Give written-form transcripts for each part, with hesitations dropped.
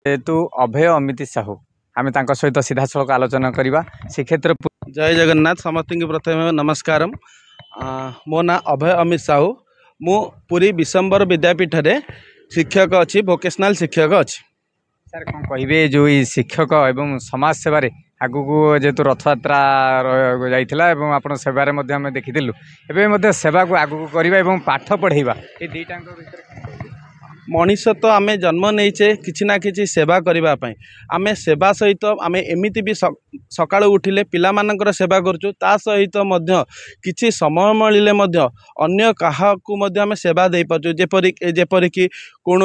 जेहेतु अभय अमित साहू आम सहित सीधा सड़क आलोचना करवा श्रीक्षेत्र। जय जगन्नाथ समस्त की प्रथम नमस्कार। मो ना अभय अमित साहू मु पुरी विशंबर विद्यापीठ रे शिक्षक अच्छी वोकेशनल शिक्षक अच्छी। सर कौन कहे जो शिक्षक एवं समाज सेवार आगु को जेहेतु रथयात्रा जाइला आप सेवार देखीलु एवं सेवा को आगु करवा पाठ पढ़ेवा ये दुईटा मनीष तो आम जन्म नहींचे किसी ना कि सेवा करने आम सेवा सहित आम एमती भी सका उठिले पिला मानकर सेवा करुँ ता सहित किसी समय मिले अन्य क्या आम सेवा दे पार्छु जेपरिक कौन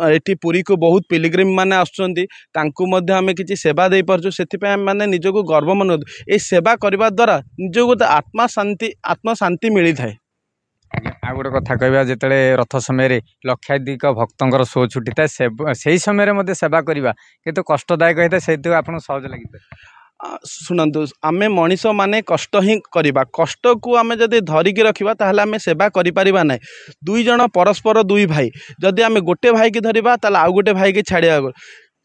एठी पुरी को बहुत पिलग्रिम माने आसुँच आम कि सेवा दे पार्छु से मैंने निजक गर्व मन ये सेवा करने द्वारा निजक आत्मा शांति मिली थाए। आ गोटे कथा कहवा जिते रथ समय लक्षाधिक भक्तर शो छुटी था से समय सेवा करवा कितु कष्टदायक होता है से आप सहज लगे। शुणु आम मनीष माने कष्ट ही करवा कष्ट को आम जब धरिकी रखा ताहले आम सेवा करिपारिबा ना। दुई जन परस्पर दुई भाई जदि आम गोटे भाई की धरवा ताहले आउ गोटे भाई की छाड़ा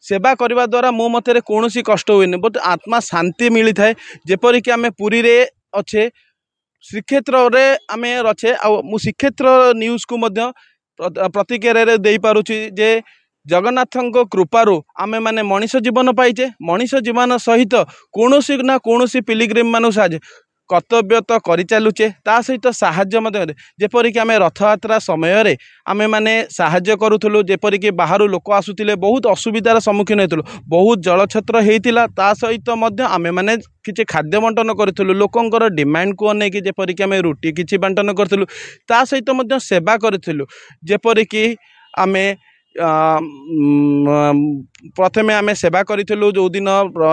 सेवा करने द्वारा मो मत कौन कष्ट हुए बहुत आत्मा शांति मिली थाए। जेपरिक आम पुरी रे अच्छे श्रीक्षेत्र रे आम अच्छे मु श्रीक्षेत्र न्यूज को प्रतिक्रिया दे पारुछि जे जगन्नाथों कृपारू आमे माने मनीष जीवन पाइचे। मनीष जीवन सहित कौन ना कौन पिलग्रिम मान साहय कर्तव्य तो कर चलुचे ता सहित साहाय्य जेपरिक आम रथयात्रा समय आमे माने साहाय्य करूथुलु जेपरिक बाहर लोक आसुतिले बहुत असुविधार सम्मुखीन होइतुलु बहुत जलछत्र होइतिला ता सहित आमे माने किछि खाद्य बंटन करूथुलु लोकंकर डिमांड को अनेक जेपरिक आमे रुटी किछि बंटन करूथुलु ता सहित सेवा करूथुलु जेपरिक आमे प्रथमे आमे सेवा करूँ जो दिन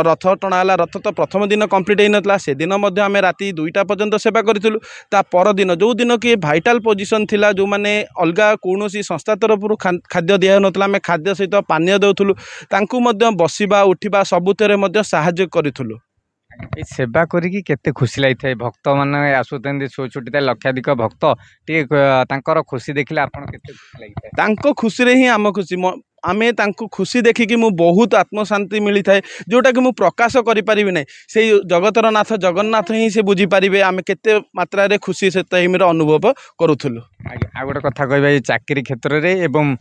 रथ टणाला रथ तो प्रथम दिन कंप्लीट होता से दिन आम राति 2टा पर्यंत सेवा करूँ ता पर दिन जो दिन कि भाइटाल पोजिशन थिला जो माने अलग कौन संस्था तरफ खाद्य दिया नाला आम खाद्य सहित पानीय देउथुलु बसवा उठा सबुत साहाय्य करूँ। ये सेवा करी केते खुशी लगी था भक्त मैंने आसुते शो छुटी था लक्षाधिक भक्त टे खुशी देखिले आपन केते खुशी लगी था खुशी रे ही आम खुशी आमे तांको खुशी देखिकी मु बहुत आत्मशांति मिली थाए जोटा कि मु प्रकाश करि परिबि नै से जगतर नाथ जगन्नाथ ही से बुझी पारिबे आमे केते मात्रा रे खुशी से टाइम रे अनुभव करूथुलु। आ गोटे कथा कहबा चाकरी क्षेत्र रे एवं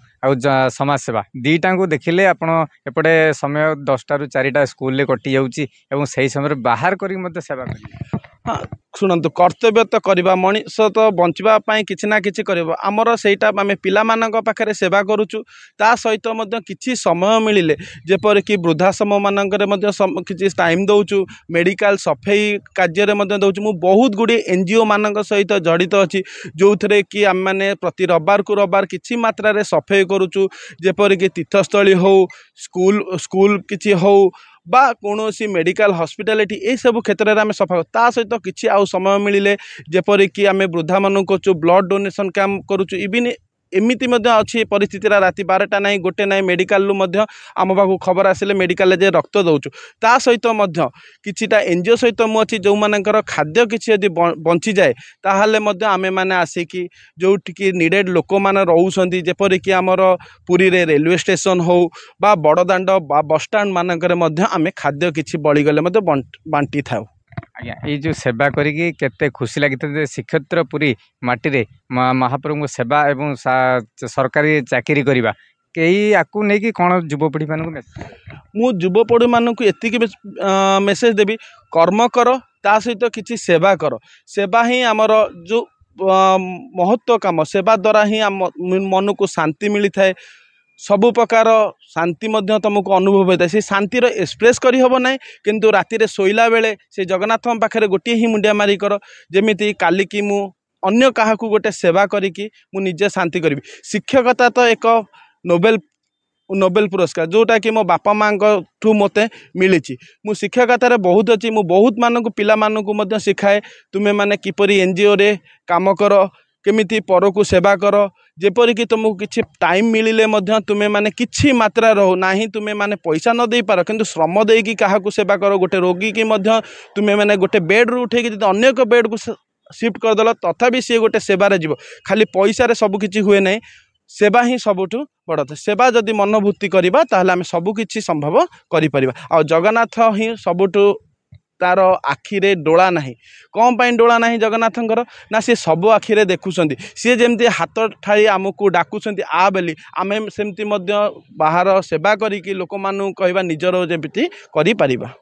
समाज सेवा दुईटा को देखिले आपण एपटे समय 10टा रु 4टा स्कूल रे कटि जाउची एवं सही समय बाहर करी मते सेवा करी। हाँ शुणु कर्तव्य तो करवा मनीष तो बचापी किसी ना कि आमर सेटा आम पाखे सेवा करुचु ता सहित किसी समय मिले जेपरिक वृद्धाश्रम मानक किसी टाइम दौचु मेडिकल सफाई कार्य दौचु मु बहुत गुड़ी एनजीओ मानक सहित जड़ित अच्छी जो थे कि आम मैंने प्रति रविवार को रविवार किसी मात्रा रे सफाई करुचु जेपरिक तीर्थस्थली हो स्कूल किसी हो बा कौन सी मेडिकल हॉस्पिटैलिटी ये सब क्षेत्र में आम सफा ता सहित किसी आउ समय मिले जेपरिक आम वृद्धा मान कर ब्लड डोनेशन कैंप करुचु इवन एमती अच्छी परिस्थिति राति 12टा ना गोटे ना मेडिकल आम पाक खबर आसिले मेडिकल जे रक्त दौचु ता सहित किछिटा एनजीओ सहित मुझे जो मानकर खाद्य किसी यदि बंची जाए ताहले आमे माने आसिकी जो नीडेड लोक मैंने रोचंती जेपरिक आमर पुरी रे रेलवे स्टेशन हो बा बड़दाण्ड बा बस स्टाण्ड मानक आमे खाद्य किछि बळीगले बांटी थाउ। आज्ञा ये जो सेवा करी केते खुशी लगी था श्रीक्षेत्र पुरी माटी रे महाप्रभु सेवा एवं सरकारी चाकरी करवा कई आपको नहीं कि कौन युवपीढ़ी मान मु युवपीढ़ी मानक एतिक मेसेज देवी कर्म कर ता सहित किसी सेवा कर सेवा ही आमर जो महत्व काम सेवा द्वारा ही मन को शांति मिली थाए सबु प्रकार शांति तुमको अनुभव होता है से शांतिर एक्सप्रेस करी हबो ना किंतु राति शोला बेले से जगन्नाथ पाखे गोटे ही मुंडिया मारी कर जमी काली की मु अन्य क्या गोटे सेवा करी मु निजे शांति करी। शिक्षकता तो एक नोबेल पुरस्कार जोटा कि मो बापा माँ ठू मत मिली मु शिक्षकतार बहुत अच्छी मु बहुत मानक पिला मानक शिखाए तुम्हें माने किपरि एनजीओ रे काम कर केमिति पर को सेवा कर जेपरिक तुमको किसी टाइम मिले तुम्हें माने किछि मात्रा रहो ना ही तुम्हें माने पैसा न दे पार किंतु श्रम देकी क्या सेवा कर गोटे रोगी की तुम्हें माने गोटे बेड रु उठे अन्य बेड को शिफ्ट करदेल तथापि सी गोटे सेवार जीव खाली पैसा रे सब किछि हुए नहीं सेवा ही सबुठु बड़ थे सेवा जदि मनोभूति करवा ताहले आमे सबकिछि संभव करिपरिबा आ जगन्नाथ ही सबुठु तार आखिरे डोला नहीं कौन पाई डोला नहीं जगन्नाथंकर ना सी सब आखिरे देखुंट सी जमी हाथ ठाई आमको डाकुंट आ बेली आमे सेमती बाहर सेवा करी लोक मानू कहवा निजर जमी करि परिबा।